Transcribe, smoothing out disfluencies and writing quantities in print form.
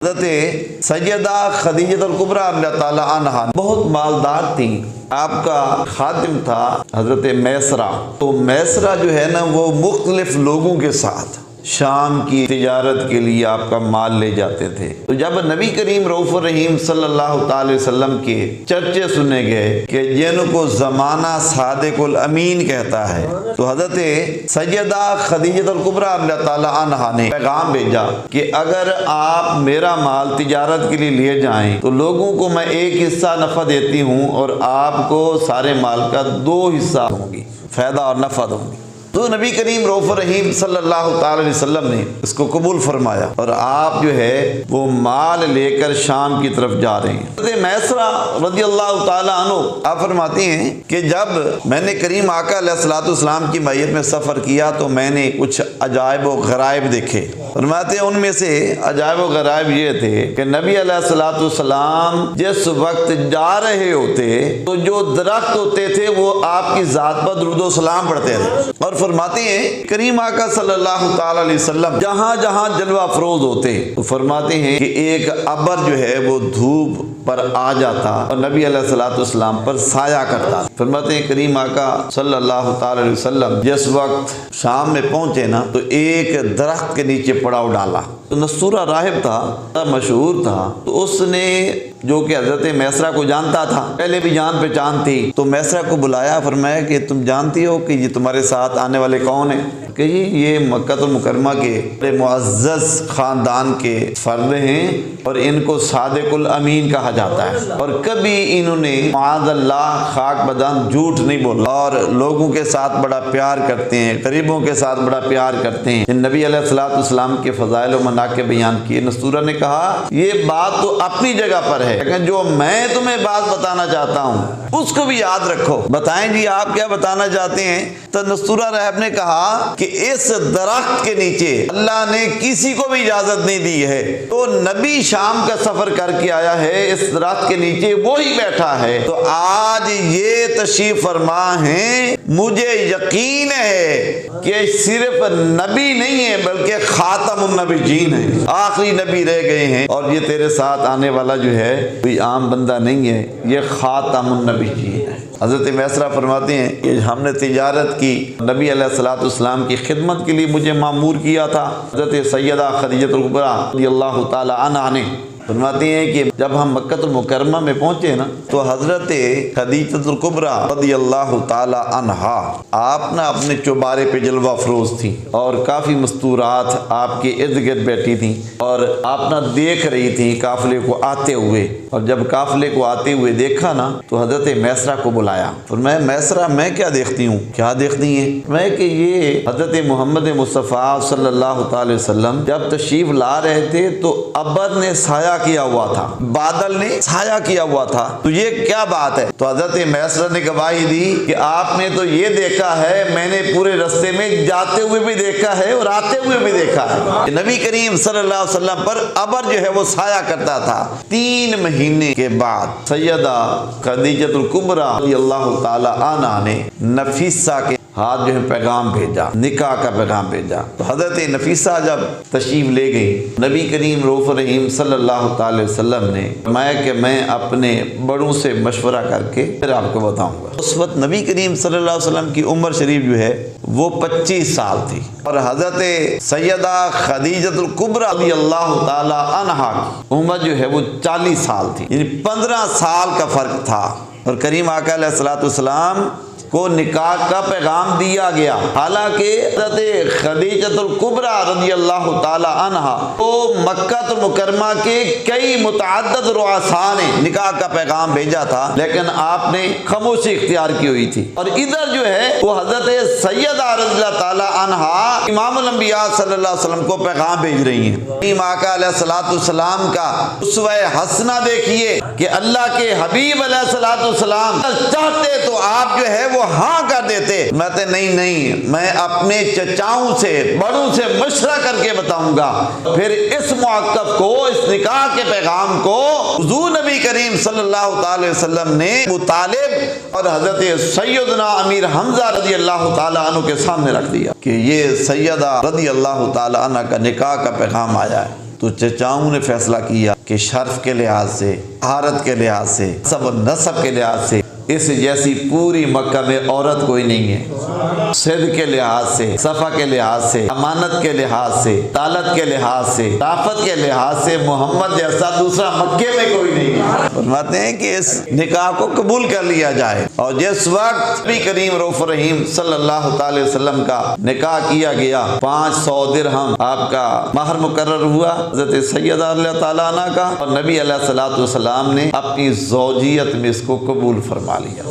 हज़रत सैयदा खदीजतुल कुबरा रज़ियल्लाहु ताला अन्हा बहुत मालदार थी। आपका खादिम था हज़रत मैसरा। तो मैसरा जो है ना वो मुख्तलिफ लोगों के साथ शाम की तिजारत के लिए आपका माल ले जाते थे। तो जब नबी करीम रऊफ़ुर रहीम सल्लल्लाहु अलैहि वसल्लम के चर्चे सुने गए कि जिनको ज़माना सादिकुल अमीन कहता है, तो हज़रत सैयदा खदीजतुल कुबरा रज़ियल्लाहु ताला अन्हा ने पैगाम भेजा कि अगर आप मेरा माल तिजारत के लिए ले जाएं तो लोगों को मैं एक हिस्सा नफ़ा देती हूँ और आपको सारे माल का 2 हिस्सा दूँगी, फ़ायदा और नफ़ा दूँगी। तो नबी करीम रऊफ़ुर रहीम सल्लल्लाहु अलैहि वसल्लम ने इसको कबूल फरमाया और आप जो है वो माल लेकर शाम की तरफ जा रहे हैं। हज़रत मैसरा रज़ियल्लाहु ताला अन्हु आप फरमाती हैं कि जब मैंने करीम आका अलैहिस्सलातु वस्सलाम की मैयत में सफ़र किया तो मैंने कुछ अजायब व गराइब देखे। फरमाते हैं उनमें से अजायब व गराइब ये थे कि नबी अलैहिस्सलातु वस्सलाम जिस वक्त जा रहे होते तो जो दरख्त होते थे वो आपकी ज़ात पर दुरूद व सलाम पढ़ते थे। और फरमाते हैं करीम आका सल्लल्लाहु ताला अलैहि वसल्लम जहाँ जहाँ जलवा अफरोज होते तो फरमाते हैं कि एक अबर जो है वो धूप पर आ जाता और नबी अलैहिस्सलातु वस्सलाम पर साया करता। फरमाते हैं करीम आका सल्लल्लाहु ताला अलैहि वसल्लम जिस वक्त शाम में पहुंचे ना तो एक दरख्त के नीचे पड़ाव डाला। तो नस्तूरा राहिब था, मशहूर था, तो उसने जो कि हज़रत मैसरा को जानता था, पहले भी जान पहचान थी, तो मैसरा को बुलाया। फरमाया कि तुम जानती हो कि ये तुम्हारे साथ आने वाले कौन हैं? कि ये मक्का मुकरमा के बड़े मुअज़्ज़ज़ ख़ानदान के फ़र्द हैं और इनको सादिकुल अमीन कहा जाता है और कभी इन्होंने माअज़ल्लाह खाक बदान झूठ नहीं बोला और लोगों के साथ बड़ा प्यार करते हैं, गरीबों के साथ बड़ा प्यार करते हैं। नबी अलैहिस्सलातु वस्सलाम के फ़ज़ाइल व मनाक़िब बयान किए। नस्तूरा ने कहा ये बात तो अपनी जगह पर है, लेकिन जो मैं तुम्हें बात बताना चाहता हूँ उसको भी याद रखो। बताएं जी आप क्या बताना चाहते हैं? तो नस्तूरा रहब ने कहा कि इस दरख्त के नीचे अल्लाह ने किसी को भी इजाजत नहीं दी है। तो नबी शाम का सफर करके आया है, इस दरख्त के नीचे वो ही बैठा है। तो आज ये तशरीफ फरमा है, मुझे यकीन है कि सिर्फ नबी नहीं है बल्कि खातमुन नबीयीन है, आखिरी नबी रह गए हैं और ये तेरे साथ आने वाला जो है कोई आम बंदा नहीं है, ये खातमुन नबीयीन है। हज़रत मैसरा फरमाते हैं कि हमने तिजारत की, नबी अलैहिस्सलातु वस्सलाम की खिदमत के लिए मुझे मामूर किया था। हज़रत सैयदा खदीजतुल कुबरा रज़ियल्लाहु ताला अन्हा ने फरमाती हैं कि जब हम मक्कतुल मुकर्रमा में पहुंचे ना तो हज़रत खदीजतुल कुबरा रज़ियल्लाहु ताला अन्हा आप ना अपने चौबारे पे जलवा अफरोज थी और काफ़ी मस्तूरात आपके इर्द गिर्द बैठी थी और आप ना देख रही थी काफ़िले को आते हुए। और जब काफ़िले को आते हुए देखा ना तो हज़रत मैसरा को बुलाया और मैं मैसरा मैं क्या देखती हूँ? क्या देखती है? मैं कि ये हज़रत मोहम्मद मुस्तफ़ा सल्लल्लाहु अलैहि वसल्लम जब तशरीफ़ ला रहे थे तो अबर ने साया किया हुआ था, बादल ने साया किया हुआ था, तो ये क्या बात है? तो हज़रत मैसरा ने गवाही दी कि आपने तो ये देखा है, मैंने पूरे रास्ते में जाते हुए भी देखा है और आते हुए भी देखा है। नबी करीम सल्लल्लाहु अलैहि वसल्लम पर अबर जो है वो साया करता था। 3 महीने के बाद सैयदा खदीजतुल कुबरा रज़ियल्लाहु ताला अन्हा ने नफीसा के हाथ जो है पैगाम भेजा, निकाह का पैगाम भेजा। तो हज़रत नफीसा जब तशरीफ़ ले गई, नबी करीम रऊफ़ुर रहीम सल्लल्लाहु अलैहि वसल्लम ने फरमाया कि मैं अपने बड़ों से मशवरा करके फिर आपको बताऊंगा। उस वक्त नबी करीम सल्लल्लाहु अलैहि वसल्लम की उम्र शरीफ जो है वो 25 साल थी और हज़रत सैयदा खदीजतुल कुबरा रज़ियल्लाहु ताला अन्हा की उम्र जो है वो 40 साल थी, यानी 15 साल का फ़र्क था। और करीम आका अलैहिस्सलातु वस्सलाम को निकाह का पैगाम दिया गया। हालांकि हज़रत खदीजतुल कुबरा रज़ियल्लाहु ताला अन्हा तो मक्का मुकरमा के कई मुतअद्दिद रुआसा ने निकाह का पैगाम भेजा था, लेकिन आपने खामोशी इख्तियार की हुई थी। और इधर जो है वो हज़रत सैयदा रज़ियल्लाहु ताला अन्हा इमामुल अंबिया सल्लल्लाहु अलैहि वसल्लम को पैगाम भेज रही हैं। करीम आका अलैहिस्सलातु वस्सलाम का उसवा हसना देखिए कि अल्लाह के हबीब अलैहिस्सलातु वस्सलाम चाहते तो आप जो है वो हाँ कर देते। मैं नहीं, मैं अपने चचाओं से बड़ों से मशवरा करके बताऊंगा। फिर इस मौक़िफ़ को, इस निकाह के पैगाम को हुज़ूर नबी करीम सल्लल्लाहु अलैहि वसल्लम ने अबू तालिब और हज़रत सैयदना अमीर हमज़ा रज़ियल्लाहु ताला अन्हु के सामने रख दिया कि ये सैयदा रज़ियल्लाहु ताला अन्हा का निकाह का पैगाम आया है। तो चचाओं ने फैसला किया कि शर्फ के लिहाज से, भारत के लिहाज से, सब नसब के लिहाज से इस जैसी पूरी मक्का में औरत कोई नहीं है। सिद्ध के लिहाज से, सफ़ा के लिहाज से, अमानत के लिहाज से, तालत के लिहाज से, ताकत के लिहाज से मोहम्मद जैसा दूसरा मक्के में कोई नहीं है। फरमाते हैं कि इस निकाह को कबूल कर लिया जाए। और जिस वक्त नबी करीम रऊफ रहीम सल्लल्लाहु अलैहि वसल्लम का निकाह किया गया, 500 दिरहम आपका महर मुकर्रर हुआ हज़रत सैयदा रज़ियल्लाहु ताला अन्हा का, और नबी अलैहिस्सलातु वस्सलाम ने अपनी ज़ौजियत में इसको कबूल फरमा लिया।